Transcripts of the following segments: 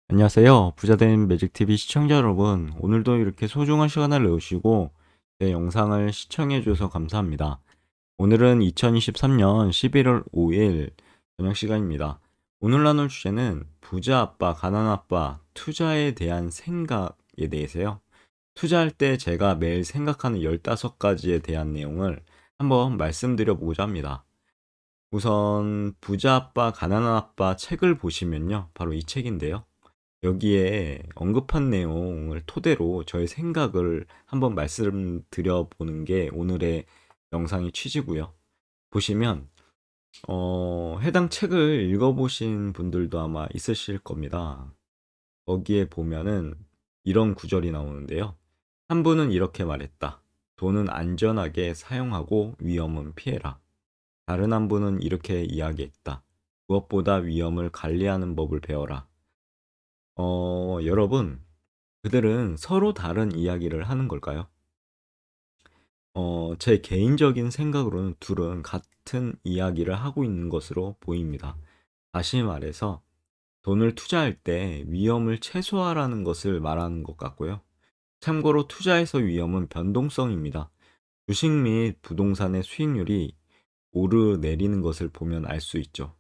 안녕하세요. 부자된 매직TV 시청자 여러분. 오늘도 이렇게 소중한 시간을 내주시고 제 영상을 시청해 주셔서 감사합니다. 오늘은 2023년 11월 5일 저녁 시간입니다. 오늘 나눌 주제는 부자 아빠, 가난 아빠, 투자에 대한 생각에 대해서요. 투자할 때 제가 매일 생각하는 15가지에 대한 내용을 한번 말씀드려 보고자 합니다. 우선 부자 아빠, 가난한 아빠 책을 보시면요. 바로 이 책인데요. 여기에 언급한 내용을 토대로 저의 생각을 한번 말씀드려 보는 게 오늘의 영상의 취지고요. 보시면 해당 책을 읽어보신 분들도 아마 있으실 겁니다. 거기에 보면은 이런 구절이 나오는데요. 한 분은 이렇게 말했다. 돈은 안전하게 사용하고 위험은 피해라. 다른 한 분은 이렇게 이야기했다. 무엇보다 위험을 관리하는 법을 배워라. 여러분, 그들은 서로 다른 이야기를 하는 걸까요? 제 개인적인 생각으로는 둘은 같은 이야기를 하고 있는 것으로 보입니다. 다시 말해서 돈을 투자할 때 위험을 최소화하라는 것을 말하는 것 같고요. 참고로 투자에서 위험은 변동성입니다. 주식 및 부동산의 수익률이 오르내리는 것을 보면 알 수 있죠.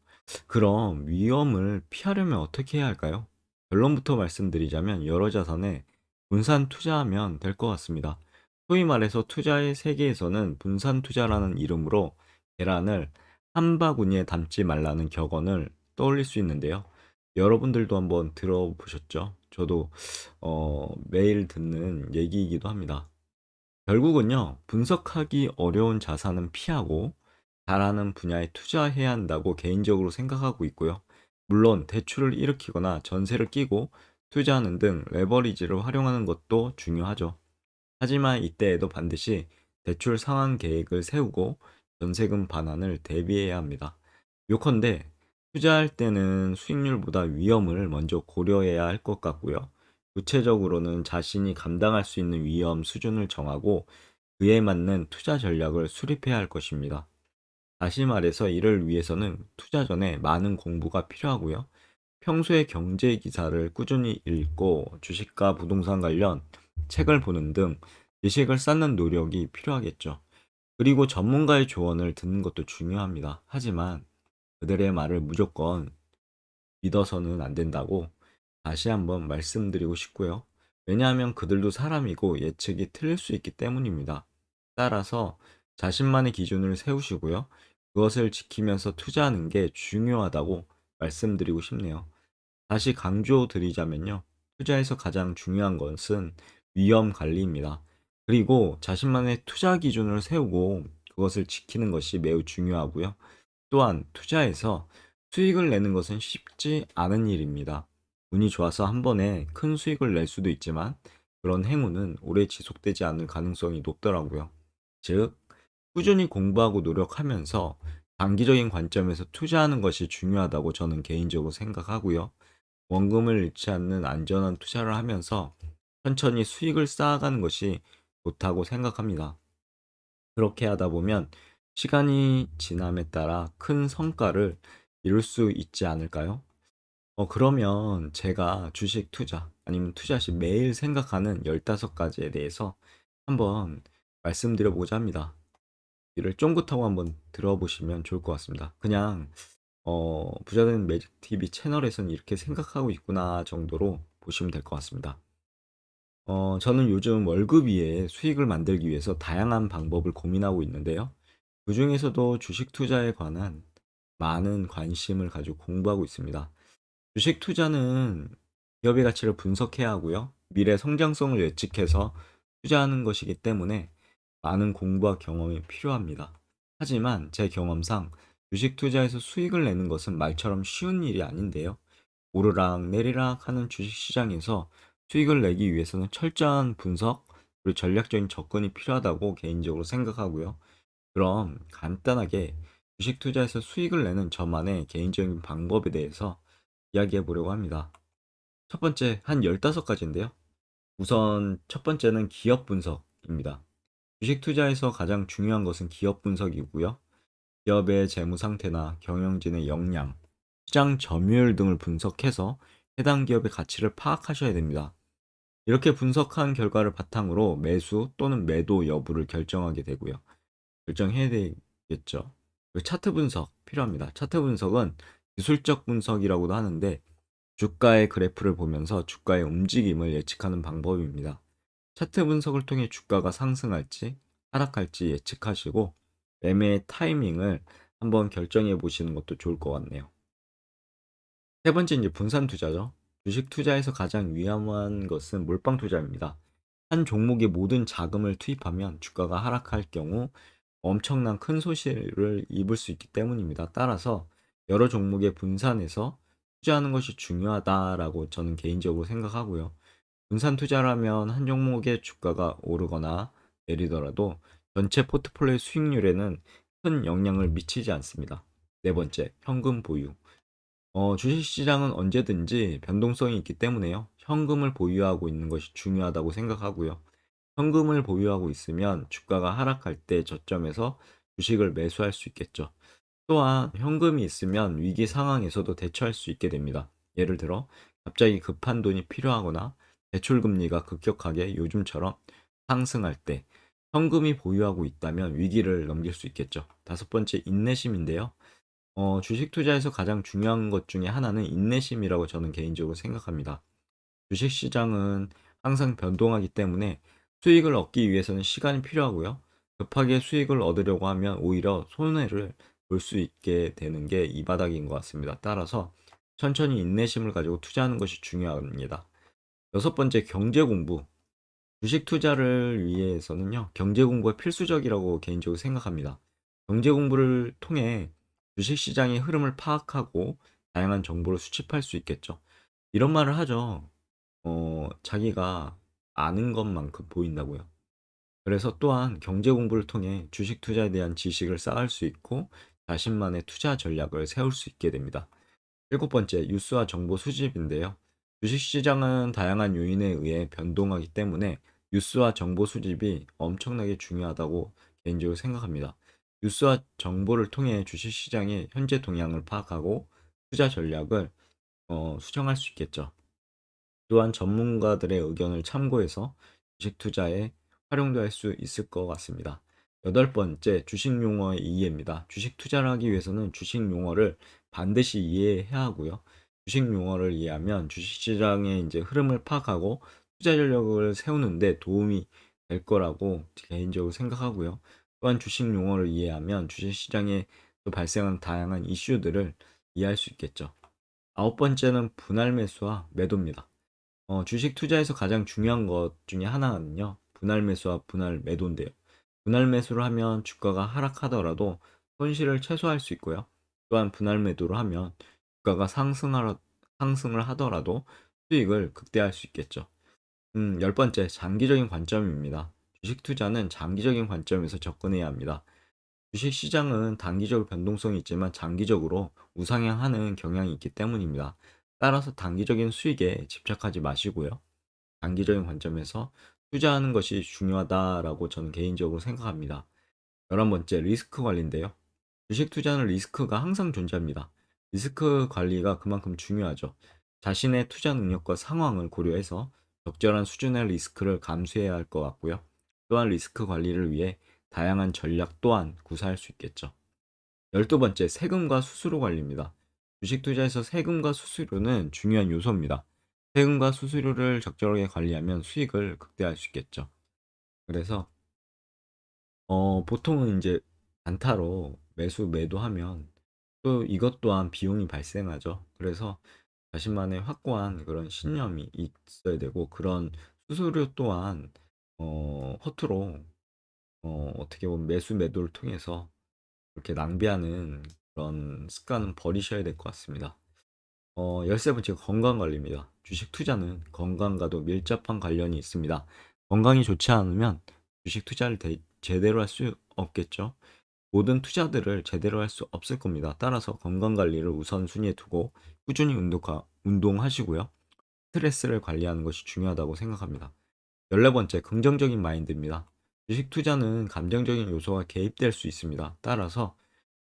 그럼 위험을 피하려면 어떻게 해야 할까요? 결론부터 말씀드리자면 여러 자산에 분산 투자하면 될 것 같습니다. 소위 말해서 투자의 세계에서는 분산 투자라는 이름으로 계란을 한 바구니에 담지 말라는 격언을 떠올릴 수 있는데요. 여러분들도 한번 들어보셨죠? 저도 매일 듣는 얘기이기도 합니다. 결국은요, 분석하기 어려운 자산은 피하고 잘하는 분야에 투자해야 한다고 개인적으로 생각하고 있고요. 물론 대출을 일으키거나 전세를 끼고 투자하는 등 레버리지를 활용하는 것도 중요하죠. 하지만 이때에도 반드시 대출 상환 계획을 세우고 전세금 반환을 대비해야 합니다. 요컨대 투자할 때는 수익률보다 위험을 먼저 고려해야 할 것 같고요. 구체적으로는 자신이 감당할 수 있는 위험 수준을 정하고 그에 맞는 투자 전략을 수립해야 할 것입니다. 다시 말해서 이를 위해서는 투자 전에 많은 공부가 필요하고요. 평소에 경제 기사를 꾸준히 읽고 주식과 부동산 관련 책을 보는 등 지식을 쌓는 노력이 필요하겠죠. 그리고 전문가의 조언을 듣는 것도 중요합니다. 하지만 그들의 말을 무조건 믿어서는 안 된다고 다시 한번 말씀드리고 싶고요. 왜냐하면 그들도 사람이고 예측이 틀릴 수 있기 때문입니다. 따라서 자신만의 기준을 세우시고요. 그것을 지키면서 투자하는 게 중요하다고 말씀드리고 싶네요. 다시 강조드리자면요. 투자에서 가장 중요한 것은 위험 관리입니다. 그리고 자신만의 투자 기준을 세우고 그것을 지키는 것이 매우 중요하고요. 또한 투자에서 수익을 내는 것은 쉽지 않은 일입니다. 운이 좋아서 한 번에 큰 수익을 낼 수도 있지만 그런 행운은 오래 지속되지 않을 가능성이 높더라고요. 즉, 꾸준히 공부하고 노력하면서 장기적인 관점에서 투자하는 것이 중요하다고 저는 개인적으로 생각하고요. 원금을 잃지 않는 안전한 투자를 하면서 천천히 수익을 쌓아가는 것이 좋다고 생각합니다. 그렇게 하다 보면 시간이 지남에 따라 큰 성과를 이룰 수 있지 않을까요? 그러면 제가 주식 투자 아니면 투자 시 매일 생각하는 15가지에 대해서 한번 말씀드려보고자 합니다. 이를 쫑긋하고 한번 들어보시면 좋을 것 같습니다. 그냥 부자된 매직 TV 채널에서는 이렇게 생각하고 있구나 정도로 보시면 될 것 같습니다. 저는 요즘 월급 위에 수익을 만들기 위해서 다양한 방법을 고민하고 있는데요. 그중에서도 주식 투자에 관한 많은 관심을 가지고 공부하고 있습니다. 주식 투자는 기업의 가치를 분석해야 하고요. 미래 성장성을 예측해서 투자하는 것이기 때문에 많은 공부와 경험이 필요합니다. 하지만 제 경험상 주식 투자에서 수익을 내는 것은 말처럼 쉬운 일이 아닌데요. 오르락 내리락 하는 주식 시장에서 수익을 내기 위해서는 철저한 분석 그리고 전략적인 접근이 필요하다고 개인적으로 생각하고요. 그럼 간단하게 주식 투자에서 수익을 내는 저만의 개인적인 방법에 대해서 이야기해 보려고 합니다. 첫 번째, 한 15가지인데요. 우선 첫 번째는 기업 분석입니다. 주식 투자에서 가장 중요한 것은 기업 분석이고요. 기업의 재무 상태나 경영진의 역량, 시장 점유율 등을 분석해서 해당 기업의 가치를 파악하셔야 됩니다. 이렇게 분석한 결과를 바탕으로 매수 또는 매도 여부를 결정하게 되고요. 결정해야 되겠죠. 그리고 차트 분석 필요합니다. 차트 분석은 기술적 분석이라고도 하는데 주가의 그래프를 보면서 주가의 움직임을 예측하는 방법입니다. 차트 분석을 통해 주가가 상승할지 하락할지 예측하시고 매매의 타이밍을 한번 결정해 보시는 것도 좋을 것 같네요. 세 번째 이제 분산 투자죠. 주식 투자에서 가장 위험한 것은 몰빵 투자입니다. 한 종목에 모든 자금을 투입하면 주가가 하락할 경우 엄청난 큰 손실을 입을 수 있기 때문입니다. 따라서 여러 종목에 분산해서 투자하는 것이 중요하다라고 저는 개인적으로 생각하고요. 분산 투자라면 한 종목의 주가가 오르거나 내리더라도 전체 포트폴리오 수익률에는 큰 영향을 미치지 않습니다. 네 번째, 현금 보유. 주식시장은 언제든지 변동성이 있기 때문에요. 현금을 보유하고 있는 것이 중요하다고 생각하고요. 현금을 보유하고 있으면 주가가 하락할 때 저점에서 주식을 매수할 수 있겠죠. 또한 현금이 있으면 위기 상황에서도 대처할 수 있게 됩니다. 예를 들어 갑자기 급한 돈이 필요하거나 대출 금리가 급격하게 요즘처럼 상승할 때 현금이 보유하고 있다면 위기를 넘길 수 있겠죠. 다섯 번째, 인내심인데요. 주식 투자에서 가장 중요한 것 중에 하나는 인내심이라고 저는 개인적으로 생각합니다. 주식 시장은 항상 변동하기 때문에 수익을 얻기 위해서는 시간이 필요하고요. 급하게 수익을 얻으려고 하면 오히려 손해를 볼 수 있게 되는 게 이 바닥인 것 같습니다. 따라서 천천히 인내심을 가지고 투자하는 것이 중요합니다. 여섯 번째, 경제 공부. 주식 투자를 위해서는요, 경제 공부가 필수적이라고 개인적으로 생각합니다. 경제 공부를 통해 주식 시장의 흐름을 파악하고 다양한 정보를 수집할 수 있겠죠. 이런 말을 하죠. 자기가 아는 것만큼 보인다고요. 그래서 또한 경제 공부를 통해 주식 투자에 대한 지식을 쌓을 수 있고 자신만의 투자 전략을 세울 수 있게 됩니다. 일곱 번째, 뉴스와 정보 수집인데요. 주식 시장은 다양한 요인에 의해 변동하기 때문에 뉴스와 정보 수집이 엄청나게 중요하다고 개인적으로 생각합니다. 뉴스와 정보를 통해 주식 시장의 현재 동향을 파악하고 투자 전략을 수정할 수 있겠죠. 또한 전문가들의 의견을 참고해서 주식 투자에 활용도 할 수 있을 것 같습니다. 여덟 번째, 주식 용어의 이해입니다. 주식 투자를 하기 위해서는 주식 용어를 반드시 이해해야 하고요. 주식 용어를 이해하면 주식 시장의 이제 흐름을 파악하고 투자 전략을 세우는데 도움이 될 거라고 개인적으로 생각하고요. 또한 주식 용어를 이해하면 주식 시장에 또 발생하는 다양한 이슈들을 이해할 수 있겠죠. 아홉 번째는 분할 매수와 매도입니다. 주식 투자에서 가장 중요한 것 중에 하나는요, 분할 매수와 분할 매도인데요. 분할 매수를 하면 주가가 하락하더라도 손실을 최소화할 수 있고요. 또한 분할 매도를 하면 주가가 상승을 하더라도 수익을 극대화할 수 있겠죠. 열 번째, 장기적인 관점입니다. 주식 투자는 장기적인 관점에서 접근해야 합니다. 주식 시장은 단기적으로 변동성이 있지만 장기적으로 우상향하는 경향이 있기 때문입니다. 따라서 단기적인 수익에 집착하지 마시고요. 장기적인 관점에서 투자하는 것이 중요하다라고 저는 개인적으로 생각합니다. 11번째, 리스크 관리인데요. 주식 투자는 리스크가 항상 존재합니다. 리스크 관리가 그만큼 중요하죠. 자신의 투자 능력과 상황을 고려해서 적절한 수준의 리스크를 감수해야 할 것 같고요. 또한 리스크 관리를 위해 다양한 전략 또한 구사할 수 있겠죠. 12번째, 세금과 수수료 관리입니다. 주식 투자에서 세금과 수수료는 중요한 요소입니다. 세금과 수수료를 적절하게 관리하면 수익을 극대화할 수 있겠죠. 그래서 보통은 이제 단타로 매도하면 또 이것 또한 비용이 발생하죠. 그래서 자신만의 확고한 그런 신념이 있어야 되고 그런 수수료 또한 허투루 어떻게 보면 매도를 통해서 그렇게 낭비하는 그런 습관은 버리셔야 될 것 같습니다. 13번째, 건강 관리입니다. 주식 투자는 건강과도 밀접한 관련이 있습니다. 건강이 좋지 않으면 주식 투자를 제대로 할 수 없겠죠. 모든 투자들을 제대로 할 수 없을 겁니다. 따라서 건강 관리를 우선순위에 두고 꾸준히 운동하시고요. 스트레스를 관리하는 것이 중요하다고 생각합니다. 14번째, 긍정적인 마인드입니다. 주식 투자는 감정적인 요소가 개입될 수 있습니다. 따라서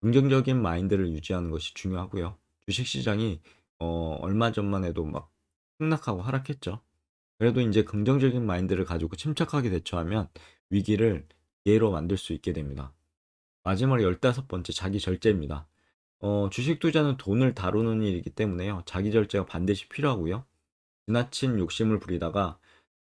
긍정적인 마인드를 유지하는 것이 중요하고요. 주식 시장이 얼마 전만 해도 막 폭락하고 하락했죠. 그래도 이제 긍정적인 마인드를 가지고 침착하게 대처하면 위기를 기회로 만들 수 있게 됩니다. 마지막 15번째 자기 절제입니다. 주식 투자는 돈을 다루는 일이기 때문에요. 자기 절제가 반드시 필요하고요. 지나친 욕심을 부리다가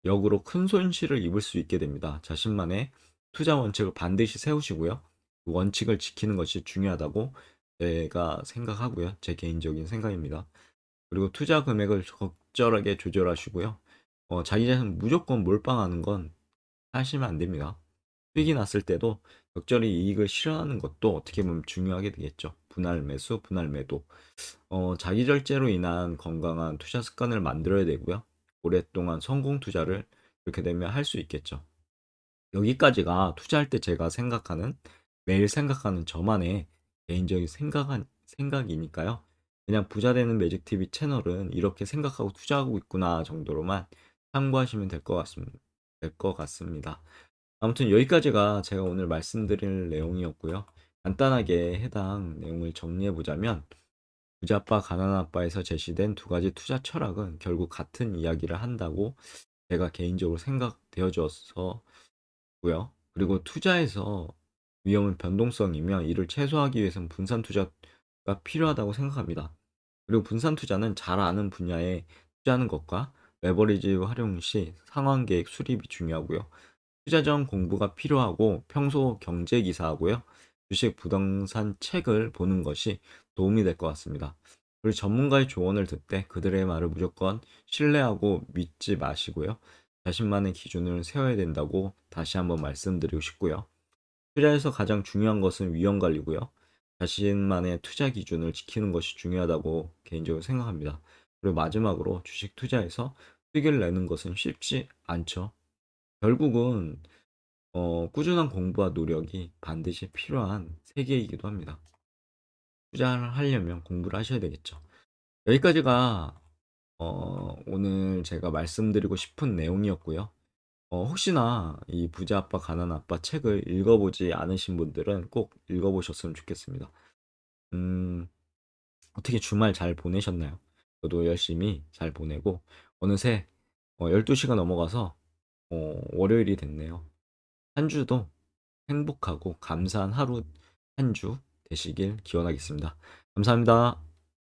역으로 큰 손실을 입을 수 있게 됩니다. 자신만의 투자 원칙을 반드시 세우시고요. 그 원칙을 지키는 것이 중요하다고 제가 생각하고요. 제 개인적인 생각입니다. 그리고 투자 금액을 적절하게 조절하시고요. 자기 자신 무조건 몰빵하는 건 하시면 안 됩니다. 수익이 났을 때도 적절히 이익을 실현하는 것도 어떻게 보면 중요하게 되겠죠. 분할 매수, 분할 매도. 자기 절제로 인한 건강한 투자 습관을 만들어야 되고요. 오랫동안 성공 투자를 이렇게 되면 할 수 있겠죠. 여기까지가 투자할 때 제가 생각하는, 매일 생각하는 저만의 개인적인 생각이니까요. 그냥 부자 되는 매직 TV 채널은 이렇게 생각하고 투자하고 있구나 정도로만 참고하시면 될 것 같습니다. 아무튼 여기까지가 제가 오늘 말씀드릴 내용이었고요. 간단하게 해당 내용을 정리해 보자면, 부자빠 가난아빠에서 제시된 두 가지 투자 철학은 결국 같은 이야기를 한다고 제가 개인적으로 생각되어져서 고요. 그리고 투자에서 위험은 변동성이며 이를 최소화하기 위해서는 분산 투자가 필요하다고 생각합니다. 그리고 분산 투자는 잘 아는 분야에 투자하는 것과 레버리지 활용 시 상황 계획 수립이 중요하고요. 투자 전 공부가 필요하고 평소 경제 기사하고요. 주식 부동산 책을 보는 것이 도움이 될 것 같습니다. 그리고 전문가의 조언을 듣되 그들의 말을 무조건 신뢰하고 믿지 마시고요. 자신만의 기준을 세워야 된다고 다시 한번 말씀드리고 싶고요. 투자에서 가장 중요한 것은 위험 관리고요. 자신만의 투자 기준을 지키는 것이 중요하다고 개인적으로 생각합니다. 그리고 마지막으로 주식 투자에서 수익을 내는 것은 쉽지 않죠. 결국은 꾸준한 공부와 노력이 반드시 필요한 세계이기도 합니다. 투자를 하려면 공부를 하셔야 되겠죠. 여기까지가 오늘 제가 말씀드리고 싶은 내용이었고요. 혹시나 이 부자 아빠 가난 아빠 책을 읽어보지 않으신 분들은 꼭 읽어보셨으면 좋겠습니다. 음, 어떻게 주말 잘 보내셨나요? 저도 열심히 잘 보내고 어느새 12시가 넘어가서 월요일이 됐네요. 한 주도 행복하고 감사한 하루 한 주 되시길 기원하겠습니다. 감사합니다.